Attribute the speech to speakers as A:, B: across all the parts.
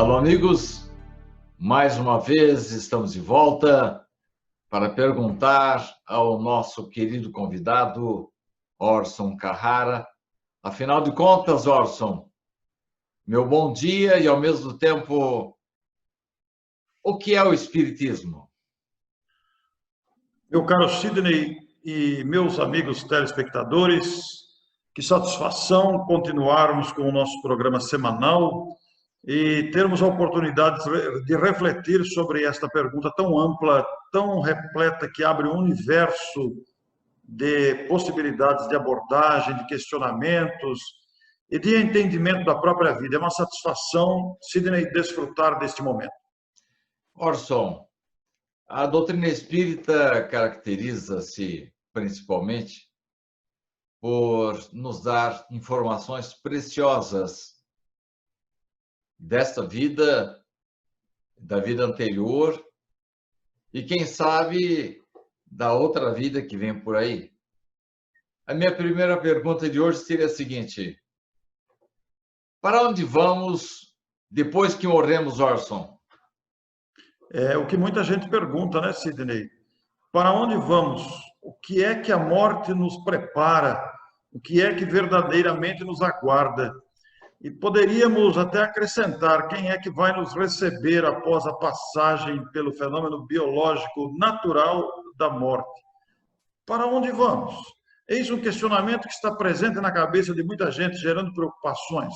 A: Alô, amigos, mais uma vez estamos de volta para perguntar ao nosso querido convidado, Orson Carrara. Afinal de contas, Orson, meu bom dia e, ao mesmo tempo, o que é o Espiritismo?
B: Meu caro Sidney e meus amigos telespectadores, que satisfação continuarmos com o nosso programa semanal e termos a oportunidade de refletir sobre esta pergunta tão ampla, tão repleta, que abre um universo de possibilidades de abordagem, de questionamentos e de entendimento da própria vida. É uma satisfação, Sidney, desfrutar deste momento.
A: Orson, a doutrina espírita caracteriza-se principalmente por nos dar informações preciosas desta vida, da vida anterior e, quem sabe, da outra vida que vem por aí. A minha primeira pergunta de hoje seria a seguinte: para onde vamos depois que morremos, Orson?
B: É o que muita gente pergunta, né, Sidney? Para onde vamos? O que é que a morte nos prepara? O que é que verdadeiramente nos aguarda? E poderíamos até acrescentar quem é que vai nos receber após a passagem pelo fenômeno biológico natural da morte. Para onde vamos? Eis um questionamento que está presente na cabeça de muita gente, gerando preocupações.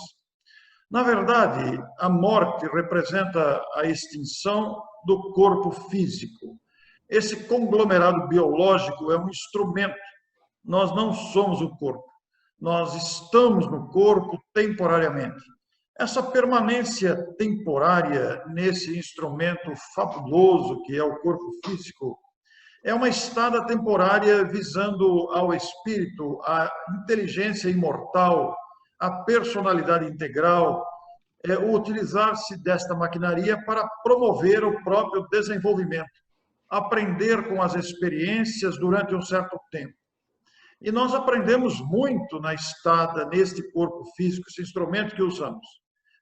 B: Na verdade, a morte representa a extinção do corpo físico. Esse conglomerado biológico é um instrumento. Nós não somos o corpo. Nós estamos no corpo temporariamente. Essa permanência temporária nesse instrumento fabuloso que é o corpo físico é uma estada temporária visando ao espírito, à inteligência imortal, à personalidade integral, o utilizar-se desta maquinaria para promover o próprio desenvolvimento, aprender com as experiências durante um certo tempo. E nós aprendemos muito na estada neste corpo físico, esse instrumento que usamos.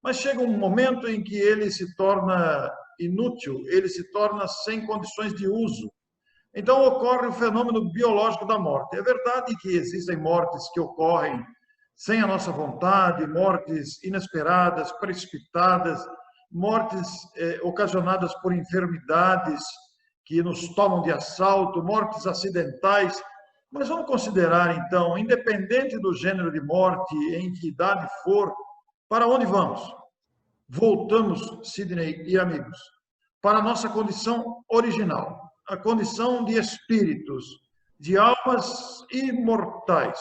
B: Mas chega um momento em que ele se torna inútil, ele se torna sem condições de uso. Então ocorre o fenômeno biológico da morte. É verdade que existem mortes que ocorrem sem a nossa vontade, mortes inesperadas, precipitadas, mortes ocasionadas por enfermidades que nos tomam de assalto, mortes acidentais. Mas vamos considerar, então, independente do gênero de morte, em que idade for, para onde vamos? Voltamos, Sidney e amigos, para a nossa condição original, a condição de espíritos, de almas imortais.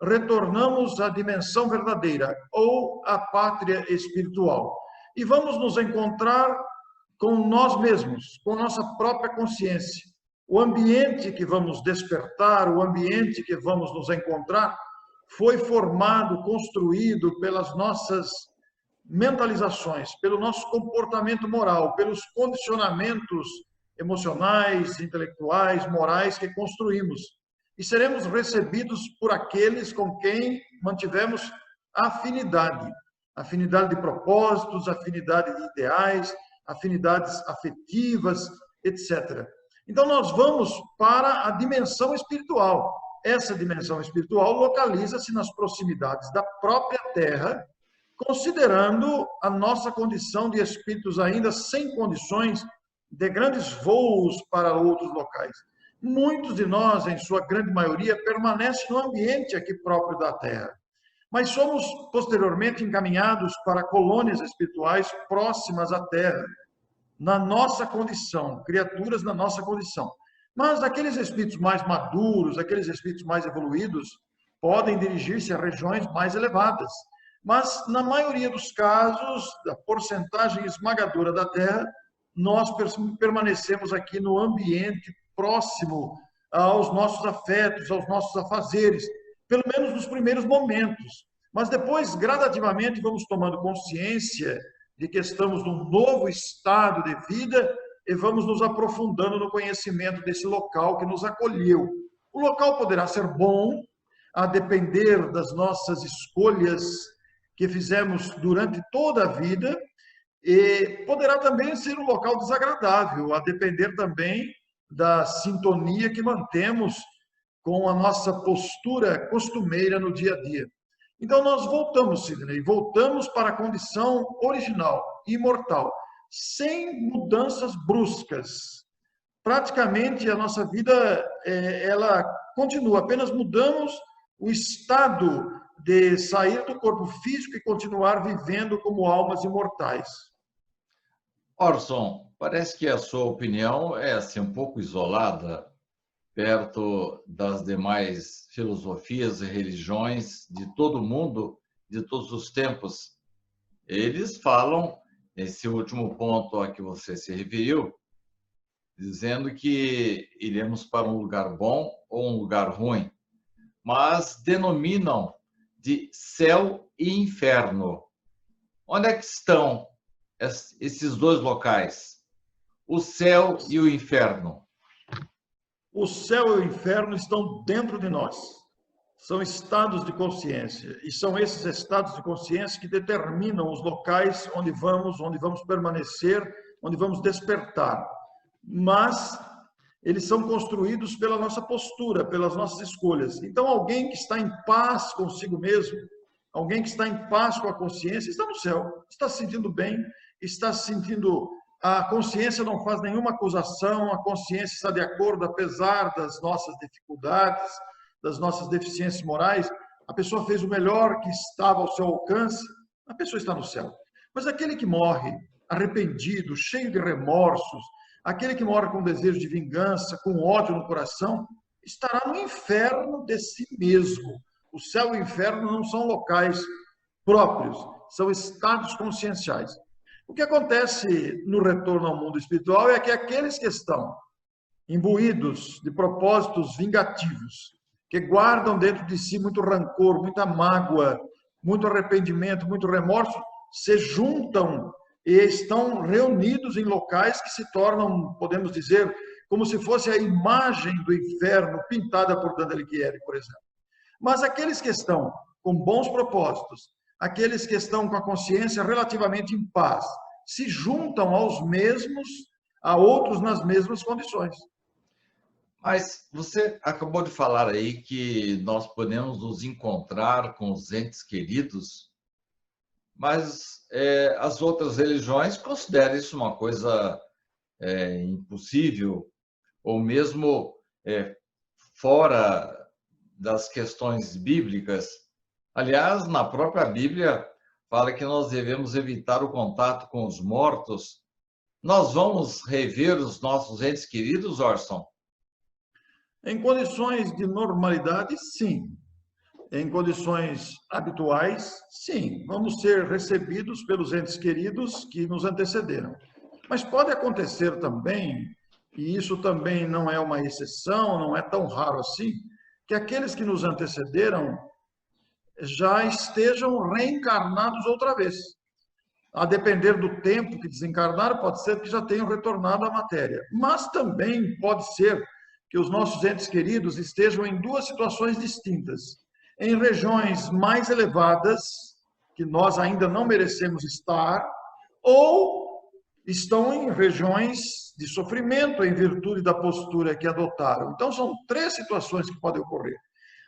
B: Retornamos à dimensão verdadeira, ou à pátria espiritual. E vamos nos encontrar com nós mesmos, com nossa própria consciência. O ambiente que vamos despertar, o ambiente que vamos nos encontrar, foi formado, construído pelas nossas mentalizações, pelo nosso comportamento moral, pelos condicionamentos emocionais, intelectuais, morais que construímos. E seremos recebidos por aqueles com quem mantivemos afinidade. Afinidade de propósitos, afinidade de ideais, afinidades afetivas, etc. Então, nós vamos para a dimensão espiritual. Essa dimensão espiritual localiza-se nas proximidades da própria Terra, considerando a nossa condição de espíritos ainda sem condições de grandes voos para outros locais. Muitos de nós, em sua grande maioria, permanecem no ambiente aqui próprio da Terra. Mas somos, posteriormente, encaminhados para colônias espirituais próximas à Terra, na nossa condição, criaturas na nossa condição. Mas aqueles espíritos mais maduros, aqueles espíritos mais evoluídos, podem dirigir-se a regiões mais elevadas. Mas, na maioria dos casos, da porcentagem esmagadora da Terra, nós permanecemos aqui no ambiente próximo aos nossos afetos, aos nossos afazeres, pelo menos nos primeiros momentos. Mas depois, gradativamente, vamos tomando consciência de que estamos num novo estado de vida e vamos nos aprofundando no conhecimento desse local que nos acolheu. O local poderá ser bom, a depender das nossas escolhas que fizemos durante toda a vida, E poderá também ser um local desagradável, a depender também da sintonia que mantemos com a nossa postura costumeira no dia a dia. Então, nós voltamos, Sidney, voltamos para a condição original, imortal, sem mudanças bruscas. Praticamente, a nossa vida, ela continua, apenas mudamos o estado de sair do corpo físico e continuar vivendo como almas imortais.
A: Orson, parece que a sua opinião é assim, um pouco isolada perto das demais filosofias e religiões de todo o mundo, de todos os tempos. Eles falam, esse último ponto a que você se referiu, dizendo que iremos para um lugar bom ou um lugar ruim, mas denominam de céu e inferno. Onde é que estão esses dois locais? O céu e o inferno.
B: O céu e o inferno estão dentro de nós. São estados de consciência. E são esses estados de consciência que determinam os locais onde vamos permanecer, onde vamos despertar. Mas eles são construídos pela nossa postura, pelas nossas escolhas. Então, alguém que está em paz consigo mesmo, alguém que está em paz com a consciência, está no céu, está se sentindo bem, está se sentindo... A consciência não faz nenhuma acusação, a consciência está de acordo, apesar das nossas dificuldades, das nossas deficiências morais. A pessoa fez o melhor que estava ao seu alcance, a pessoa está no céu. Mas aquele que morre arrependido, cheio de remorsos, aquele que morre com desejo de vingança, com ódio no coração, estará no inferno de si mesmo. O céu e o inferno não são locais próprios, são estados conscienciais. O que acontece no retorno ao mundo espiritual é que aqueles que estão imbuídos de propósitos vingativos, que guardam dentro de si muito rancor, muita mágoa, muito arrependimento, muito remorso, se juntam e estão reunidos em locais que se tornam, podemos dizer, como se fosse a imagem do inferno pintada por Dante Alighieri, por exemplo. Mas aqueles que estão com bons propósitos, aqueles que estão com a consciência relativamente em paz, se juntam aos mesmos, a outros nas mesmas condições.
A: Mas você acabou de falar aí que nós podemos nos encontrar com os entes queridos, mas as outras religiões consideram isso uma coisa impossível, ou mesmo fora das questões bíblicas. Aliás, na própria Bíblia, fala que nós devemos evitar o contato com os mortos. Nós vamos rever os nossos entes queridos, Orson?
B: Em condições de normalidade, sim. Em condições habituais, sim. Vamos ser recebidos pelos entes queridos que nos antecederam. Mas pode acontecer também, e isso também não é uma exceção, não é tão raro assim, que aqueles que nos antecederam já estejam reencarnados outra vez. A depender do tempo que desencarnaram, pode ser que já tenham retornado à matéria. Mas também pode ser que os nossos entes queridos estejam em duas situações distintas. Em regiões mais elevadas, que nós ainda não merecemos estar, ou estão em regiões de sofrimento em virtude da postura que adotaram. Então, são três situações que podem ocorrer.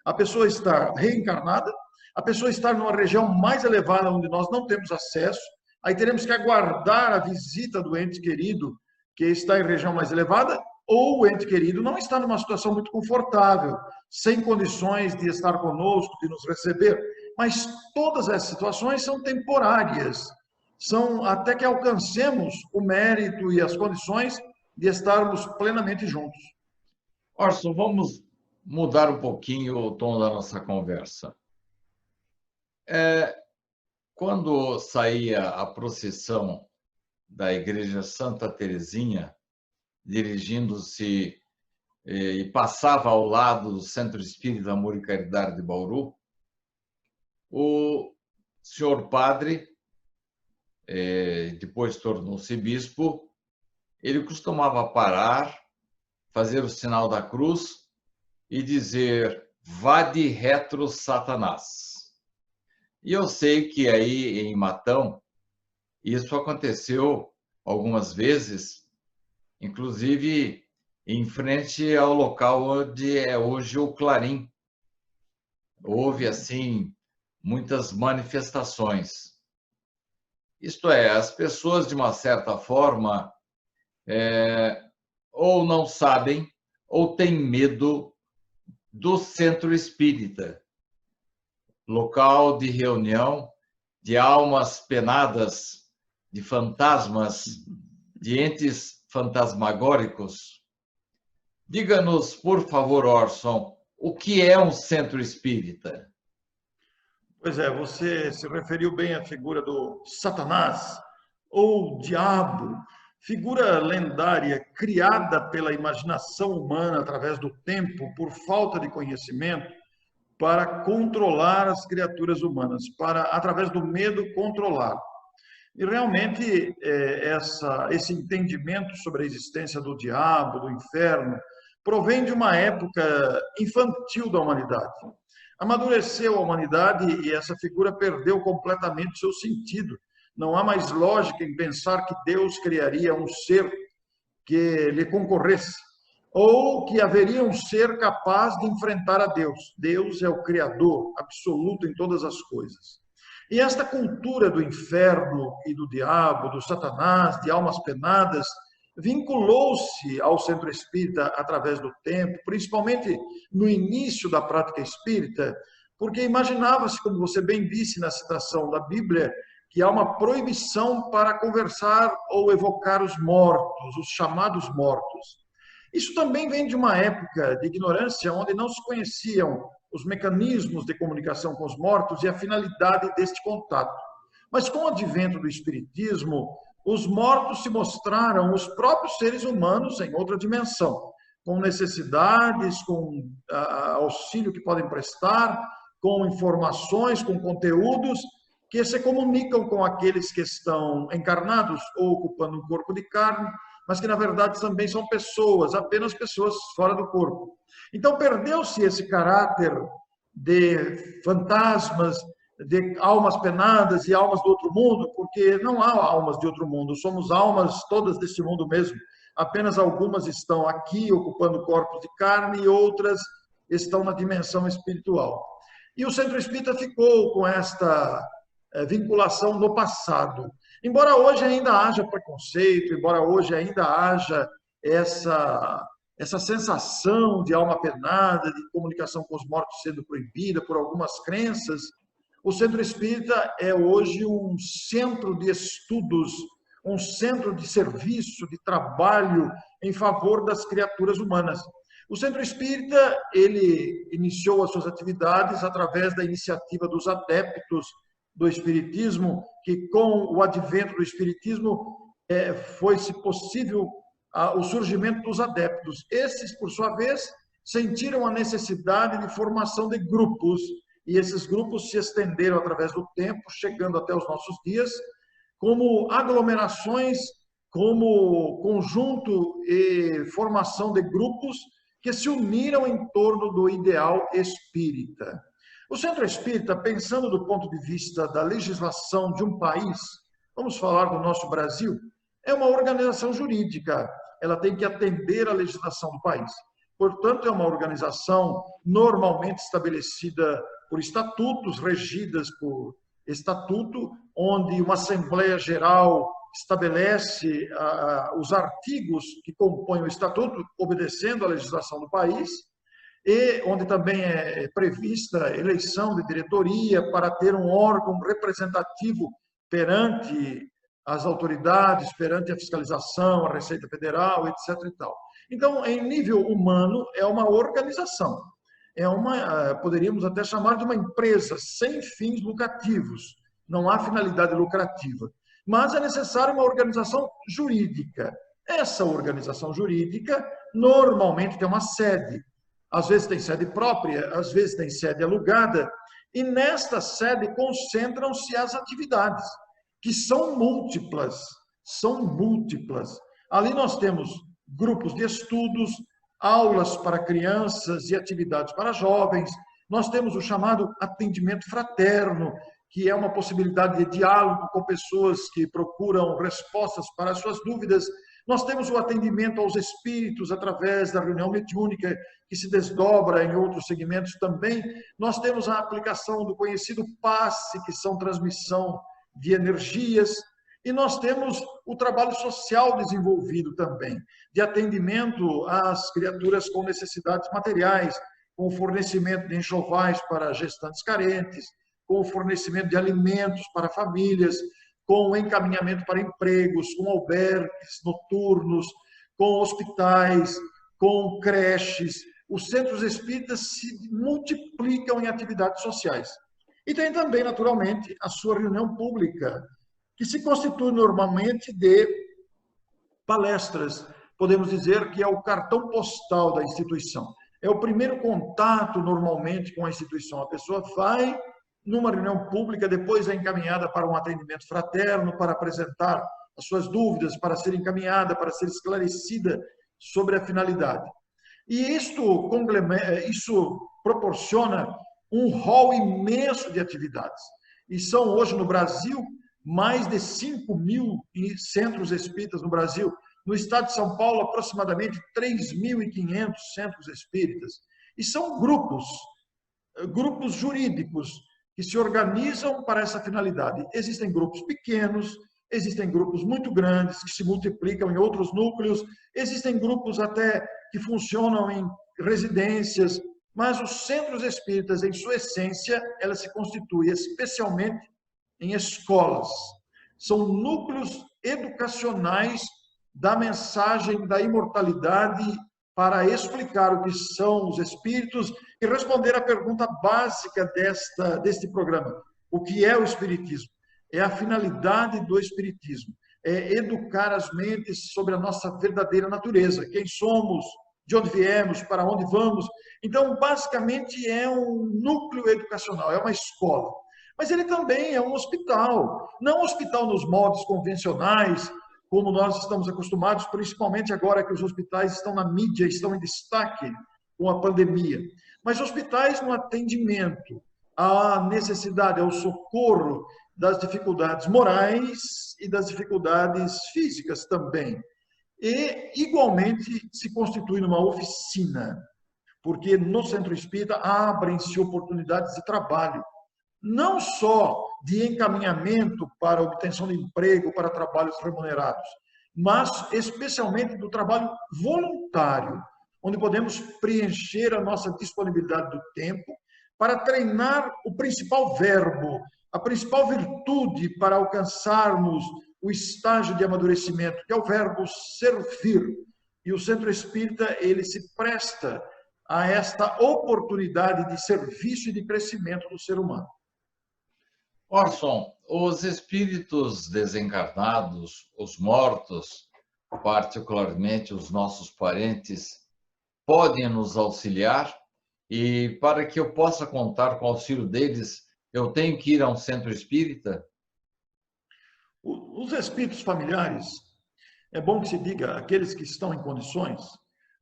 B: A pessoa estar reencarnada, a pessoa estar numa região mais elevada onde nós não temos acesso, aí teremos que aguardar a visita do ente querido que está em região mais elevada, ou o ente querido não está numa situação muito confortável, sem condições de estar conosco, de nos receber. Mas todas essas situações são temporárias, são até que alcancemos o mérito e as condições de estarmos plenamente juntos.
A: Orson, vamos mudar um pouquinho o tom da nossa conversa. Quando saía a procissão da Igreja Santa Teresinha, dirigindo-se e passava ao lado do Centro Espírita Amor e Caridade de Bauru, o senhor padre, depois tornou-se bispo, ele costumava parar, fazer o sinal da cruz e dizer: "Vade retro, Satanás". E eu sei que aí em Matão Isso aconteceu algumas vezes, inclusive em frente ao local onde é hoje o Clarim. Houve, assim, muitas manifestações. Isto é, as pessoas, de uma certa forma, ou não sabem, ou têm medo do centro espírita, local de reunião de almas penadas, de fantasmas, de entes fantasmagóricos. Diga-nos, por favor, Orson, o que é um centro espírita?
B: Pois é, você se referiu bem à figura do Satanás, ou diabo, figura lendária criada pela imaginação humana através do tempo, por falta de conhecimento, para controlar as criaturas humanas, para, através do medo, controlar. E realmente, esse entendimento sobre a existência do diabo, do inferno, provém de uma época infantil da humanidade. Amadureceu a humanidade e essa figura perdeu completamente seu sentido. Não há mais lógica em pensar que Deus criaria um ser que lhe concorresse, ou que haveria um ser capaz de enfrentar a Deus. Deus é o Criador absoluto em todas as coisas. E esta cultura do inferno e do diabo, do Satanás, de almas penadas, vinculou-se ao centro espírita através do tempo, principalmente no início da prática espírita, porque imaginava-se, como você bem disse na citação da Bíblia, que há uma proibição para conversar ou evocar os mortos, os chamados mortos. Isso também vem de uma época de ignorância onde não se conheciam os mecanismos de comunicação com os mortos e a finalidade deste contato. Mas com o advento do Espiritismo, os mortos se mostraram os próprios seres humanos em outra dimensão, com necessidades, com auxílio que podem prestar, com informações, com conteúdos que se comunicam com aqueles que estão encarnados ou ocupando um corpo de carne, mas que na verdade também são pessoas, apenas pessoas fora do corpo. Então perdeu-se esse caráter de fantasmas, de almas penadas e almas do outro mundo, porque não há almas de outro mundo, somos almas todas desse mundo mesmo. Apenas algumas estão aqui ocupando corpos de carne e outras estão na dimensão espiritual. E o Centro Espírita ficou com esta vinculação no passado. Embora hoje ainda haja preconceito, embora hoje ainda haja essa sensação de alma penada, de comunicação com os mortos sendo proibida por algumas crenças, o Centro Espírita é hoje um centro de estudos, um centro de serviço, de trabalho em favor das criaturas humanas. O Centro Espírita, ele iniciou as suas atividades através da iniciativa dos adeptos do Espiritismo, que com o advento do Espiritismo foi-se possível o surgimento dos adeptos. Esses, por sua vez, sentiram a necessidade de formação de grupos, e esses grupos se estenderam através do tempo, chegando até os nossos dias, como aglomerações, como conjunto e formação de grupos que se uniram em torno do ideal espírita. O Centro Espírita, pensando do ponto de vista da legislação de um país, vamos falar do nosso Brasil, é uma organização jurídica, ela tem que atender à legislação do país. Portanto, é uma organização normalmente estabelecida por estatutos, regidas por estatuto, onde uma Assembleia Geral estabelece os artigos que compõem o estatuto, obedecendo à legislação do país, e onde também é prevista a eleição de diretoria para ter um órgão representativo perante as autoridades, perante a fiscalização, a Receita Federal, etc. e tal. Então, em nível humano, é uma organização. Poderíamos até chamar de uma empresa sem fins lucrativos. Não há finalidade lucrativa. Mas é necessária uma organização jurídica. Essa organização jurídica normalmente tem uma sede. Às vezes tem sede própria, às vezes tem sede alugada. E nesta sede concentram-se as atividades, que são múltiplas. São múltiplas. Ali nós temos grupos de estudos, aulas para crianças e atividades para jovens. Nós temos o chamado atendimento fraterno, que é uma possibilidade de diálogo com pessoas que procuram respostas para as suas dúvidas. Nós temos o atendimento aos espíritos através da reunião mediúnica, que se desdobra em outros segmentos também. Nós temos a aplicação do conhecido passe, que são transmissão de energias. E nós temos o trabalho social desenvolvido também, de atendimento às criaturas com necessidades materiais, com o fornecimento de enxovais para gestantes carentes, com o fornecimento de alimentos para famílias, com o encaminhamento para empregos, com albergues noturnos, com hospitais, com creches. Os centros espíritas se multiplicam em atividades sociais. E tem também, naturalmente, a sua reunião pública, que se constitui normalmente de palestras. Podemos dizer que é o cartão postal da instituição. É o primeiro contato, normalmente, com a instituição. A pessoa vai numa reunião pública, depois é encaminhada para um atendimento fraterno, para apresentar as suas dúvidas, para ser encaminhada, para ser esclarecida sobre a finalidade. E isso proporciona um rol imenso de atividades. E são hoje no Brasil mais de 5.000 centros espíritas no Brasil. No estado de São Paulo, aproximadamente 3.500 centros espíritas. E são grupos jurídicos que se organizam para essa finalidade. Existem grupos pequenos, existem grupos muito grandes que se multiplicam em outros núcleos, existem grupos até que funcionam em residências, mas os centros espíritas, em sua essência, ela se constitui especialmente em escolas. São núcleos educacionais da mensagem da imortalidade para explicar o que são os espíritos e responder à pergunta básica deste programa. O que é o espiritismo? É a finalidade do espiritismo. É educar as mentes sobre a nossa verdadeira natureza. Quem somos, de onde viemos, para onde vamos. Então, basicamente, é um núcleo educacional, é uma escola. Mas ele também é um hospital. Não um hospital nos moldes convencionais, como nós estamos acostumados, principalmente agora que os hospitais estão na mídia, estão em destaque com a pandemia. Mas hospitais no atendimento à necessidade, ao socorro das dificuldades morais e das dificuldades físicas também. E, igualmente, se constitui numa oficina, porque no Centro Espírita abrem-se oportunidades de trabalho, não só de encaminhamento para obtenção de emprego, para trabalhos remunerados, mas especialmente do trabalho voluntário, onde podemos preencher a nossa disponibilidade do tempo para treinar o principal verbo, a principal virtude para alcançarmos o estágio de amadurecimento, que é o verbo servir. E o Centro Espírita, ele se presta a esta oportunidade de serviço e de crescimento do ser humano.
A: Orson, os espíritos desencarnados, os mortos, particularmente os nossos parentes, podem nos auxiliar? E para que eu possa contar com o auxílio deles, eu tenho que ir a um centro espírita?
B: Os espíritos familiares, é bom que se diga aqueles que estão em condições,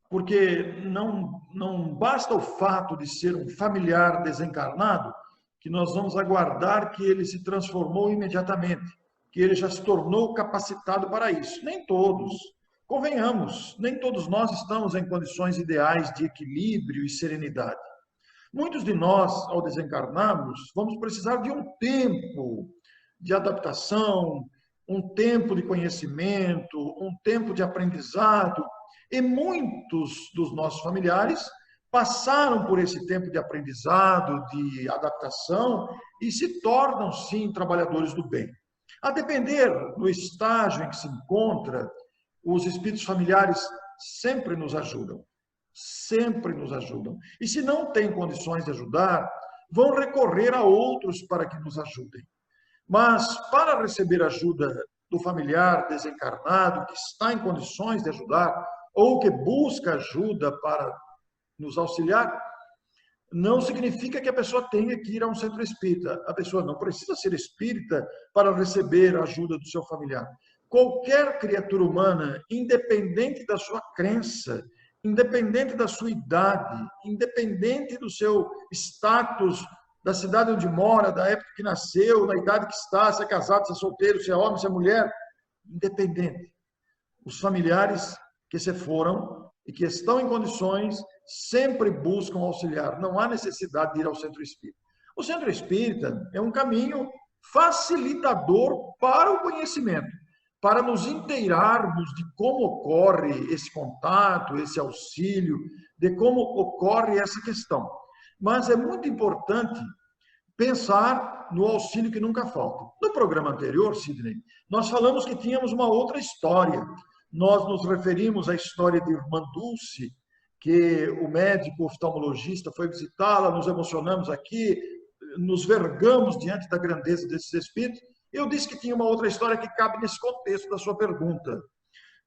B: porque não basta o fato de ser um familiar desencarnado, que nós vamos aguardar que ele se transformou imediatamente, que ele já se tornou capacitado para isso. Nem todos, convenhamos, nem todos nós estamos em condições ideais de equilíbrio e serenidade. Muitos de nós, ao desencarnarmos, vamos precisar de um tempo de adaptação, um tempo de conhecimento, um tempo de aprendizado, e muitos dos nossos familiares passaram por esse tempo de aprendizado, de adaptação, e se tornam, sim, trabalhadores do bem. A depender do estágio em que se encontra, os espíritos familiares sempre nos ajudam. Sempre nos ajudam. E se não têm condições de ajudar, vão recorrer a outros para que nos ajudem. Mas, para receber ajuda do familiar desencarnado, que está em condições de ajudar, ou que busca ajuda para nos auxiliar, não significa que a pessoa tenha que ir a um centro espírita. A pessoa não precisa ser espírita para receber a ajuda do seu familiar. Qualquer criatura humana, independente da sua crença, independente da sua idade, independente do seu status da cidade onde mora, da época que nasceu, da idade que está, se é casado, se é solteiro, se é homem, se é mulher, independente. Os familiares que se foram e que estão em condições sempre buscam auxiliar. Não há necessidade de ir ao centro espírita. O centro espírita é um caminho facilitador para o conhecimento, para nos inteirarmos de como ocorre esse contato, esse auxílio, de como ocorre essa questão. Mas é muito importante pensar no auxílio que nunca falta. No programa anterior, Sidney, nós falamos que tínhamos uma outra história. Nós nos referimos à história de Irmã Dulce, que o médico oftalmologista foi visitá-la, nos emocionamos aqui, nos vergamos diante da grandeza desses espíritos. Eu disse que tinha uma outra história que cabe nesse contexto da sua pergunta.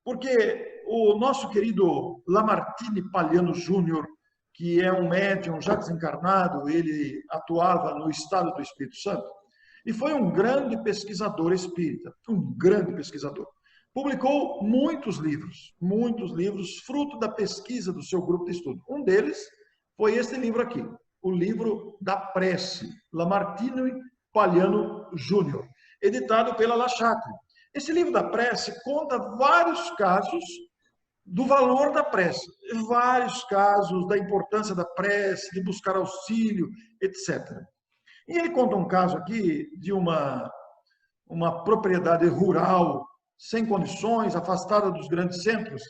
B: Porque o nosso querido Lamartine Palhano Júnior, que é um médium já desencarnado, ele atuava no estado do Espírito Santo, e foi um grande pesquisador espírita, um grande pesquisador. Publicou muitos livros, fruto da pesquisa do seu grupo de estudo. Um deles foi este livro aqui, o livro da prece, Lamartine Palhano Júnior, editado pela La Chatre. Esse livro da prece conta vários casos do valor da prece, vários casos da importância da prece, de buscar auxílio, etc. E ele conta um caso aqui de uma propriedade rural, sem condições, afastada dos grandes centros,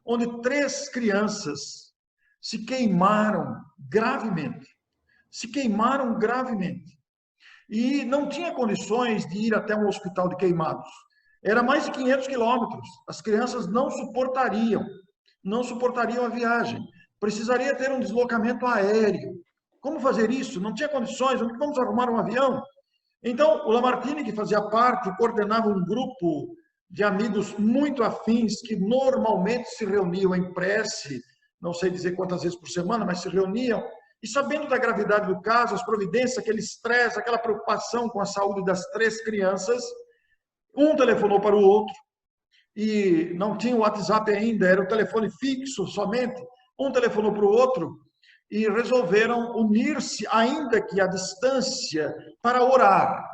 B: onde 3 crianças se queimaram gravemente. E não tinha condições de ir até um hospital de queimados. Era mais de 500 quilômetros. As crianças não suportariam a viagem. Precisaria ter um deslocamento aéreo. Como fazer isso? Não tinha condições. Vamos arrumar um avião? Então, o Lamartine, que fazia parte, coordenava um grupo de amigos muito afins, que normalmente se reuniam em prece, não sei dizer quantas vezes por semana, mas se reuniam, e sabendo da gravidade do caso, as providências, aquele estresse, aquela preocupação com a saúde das 3 crianças, um telefonou para o outro, e não tinha o WhatsApp ainda, era o telefone fixo somente, um telefonou para o outro, e resolveram unir-se, ainda que à distância, para orar,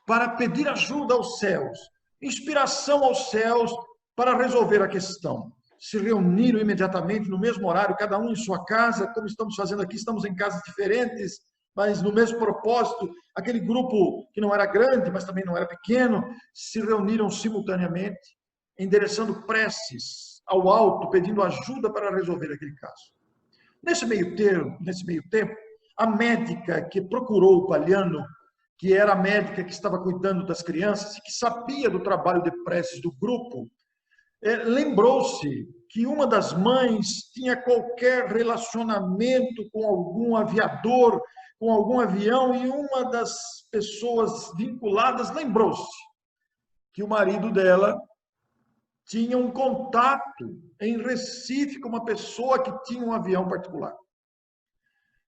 B: para pedir ajuda aos céus, inspiração aos céus para resolver a questão. Se reuniram imediatamente no mesmo horário, cada um em sua casa, como estamos fazendo aqui, estamos em casas diferentes, mas no mesmo propósito. Aquele grupo que não era grande, mas também não era pequeno, se reuniram simultaneamente, endereçando preces ao alto, pedindo ajuda para resolver aquele caso. Nesse meio tempo, a médica que procurou o Palhano, que era a médica que estava cuidando das crianças e que sabia do trabalho de preces do grupo, lembrou-se que uma das mães tinha qualquer relacionamento com algum aviador, com algum avião, e uma das pessoas vinculadas lembrou-se que o marido dela tinha um contato em Recife com uma pessoa que tinha um avião particular.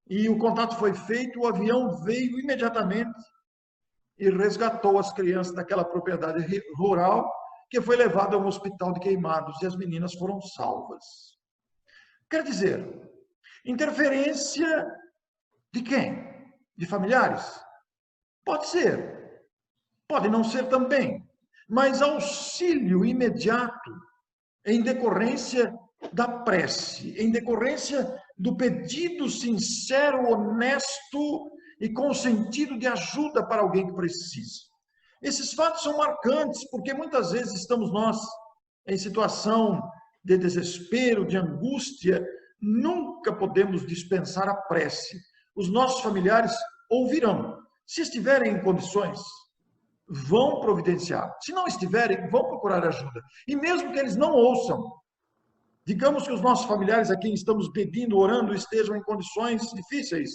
B: E o contato foi feito, o avião veio imediatamente e resgatou as crianças daquela propriedade rural, que foi levada a um hospital de queimados, e as meninas foram salvas. Quer dizer, interferência de quem? De familiares? Pode ser, pode não ser também, mas auxílio imediato em decorrência da prece, em decorrência do pedido sincero, honesto e com sentido de ajuda para alguém que precisa. Esses fatos são marcantes, porque muitas vezes estamos nós em situação de desespero, de angústia, nunca podemos dispensar a prece. Os nossos familiares ouvirão. Se estiverem em condições, vão providenciar. Se não estiverem, vão procurar ajuda. E mesmo que eles não ouçam, digamos que os nossos familiares a quem estamos pedindo, orando, estejam em condições difíceis,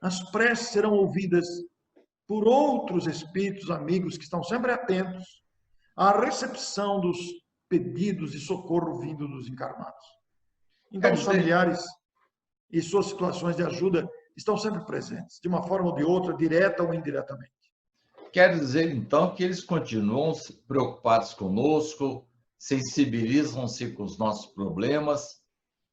B: as preces serão ouvidas por outros espíritos amigos que estão sempre atentos à recepção dos pedidos de socorro vindo dos encarnados. Então, os familiares e suas situações de ajuda estão sempre presentes, de uma forma ou de outra, direta ou indiretamente.
A: Quer dizer, então, que eles continuam preocupados conosco, sensibilizam-se com os nossos problemas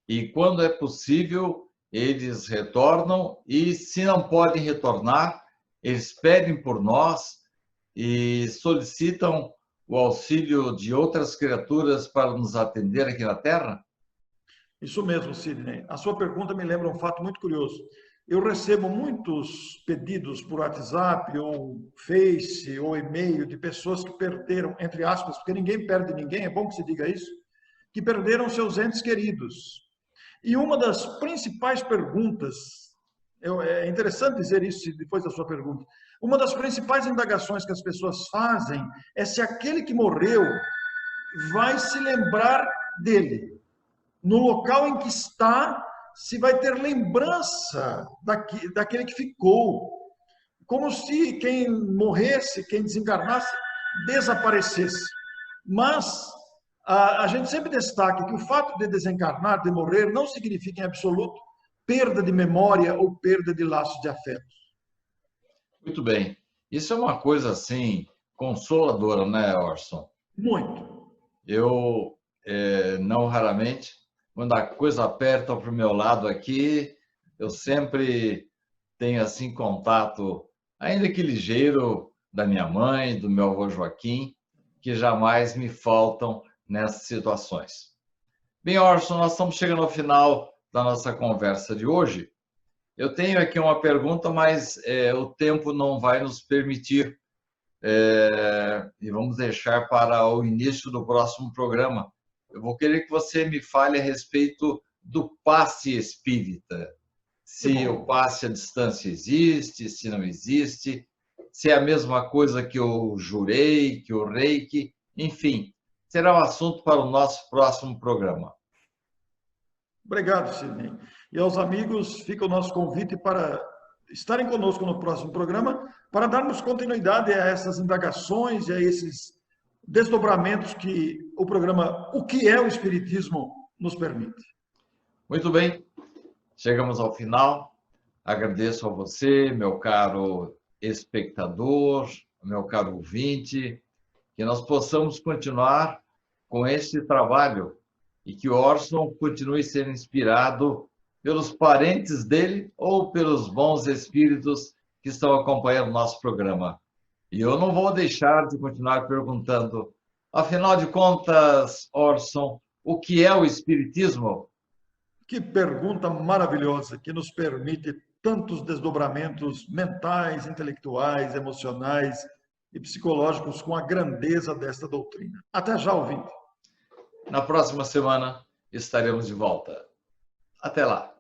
A: e, quando é possível, eles retornam e, se não podem retornar, eles pedem por nós e solicitam o auxílio de outras criaturas para nos atender aqui na Terra?
B: Isso mesmo, Sidney. A sua pergunta me lembra um fato muito curioso. Eu recebo muitos pedidos por WhatsApp, ou Face, ou e-mail de pessoas que perderam, entre aspas, porque ninguém perde ninguém, é bom que se diga isso, que perderam seus entes queridos. E uma das principais perguntas, é interessante dizer isso depois da sua pergunta, uma das principais indagações que as pessoas fazem é se aquele que morreu vai se lembrar dele. No local em que está, se vai ter lembrança daquele que ficou. Como se quem morresse, quem desencarnasse, desaparecesse. Mas a gente sempre destaca que o fato de desencarnar, de morrer, não significa em absoluto perda de memória ou perda de laços de afeto.
A: Muito bem. Isso é uma coisa, assim, consoladora, né, Orson?
B: Muito.
A: Eu, não raramente, quando a coisa aperta para o meu lado aqui, eu sempre tenho, assim, contato, ainda que ligeiro, da minha mãe, do meu avô Joaquim, que jamais me faltam nessas situações. Bem, Orson, nós estamos chegando ao final da nossa conversa de hoje. Eu tenho aqui uma pergunta, mas o tempo não vai nos permitir. E vamos deixar para o início do próximo programa. Eu vou querer que você me fale a respeito do passe espírita. Se o passe à distância existe, se não existe, se é a mesma coisa que o jurei, que o reiki, enfim, será um assunto para o nosso próximo programa.
B: Obrigado, Sidney. E aos amigos, fica o nosso convite para estarem conosco no próximo programa, para darmos continuidade a essas indagações e a esses desdobramentos que o programa O que é o Espiritismo nos permite.
A: Muito bem, chegamos ao final. Agradeço a você, meu caro espectador, meu caro ouvinte, que nós possamos continuar com esse trabalho e que o Orson continue sendo inspirado pelos parentes dele ou pelos bons espíritos que estão acompanhando o nosso programa. E eu não vou deixar de continuar perguntando, afinal de contas, Orson, o que é o Espiritismo?
B: Que pergunta maravilhosa que nos permite tantos desdobramentos mentais, intelectuais, emocionais e psicológicos com a grandeza desta doutrina. Até já, ouvinte.
A: Na próxima semana estaremos de volta. Até lá.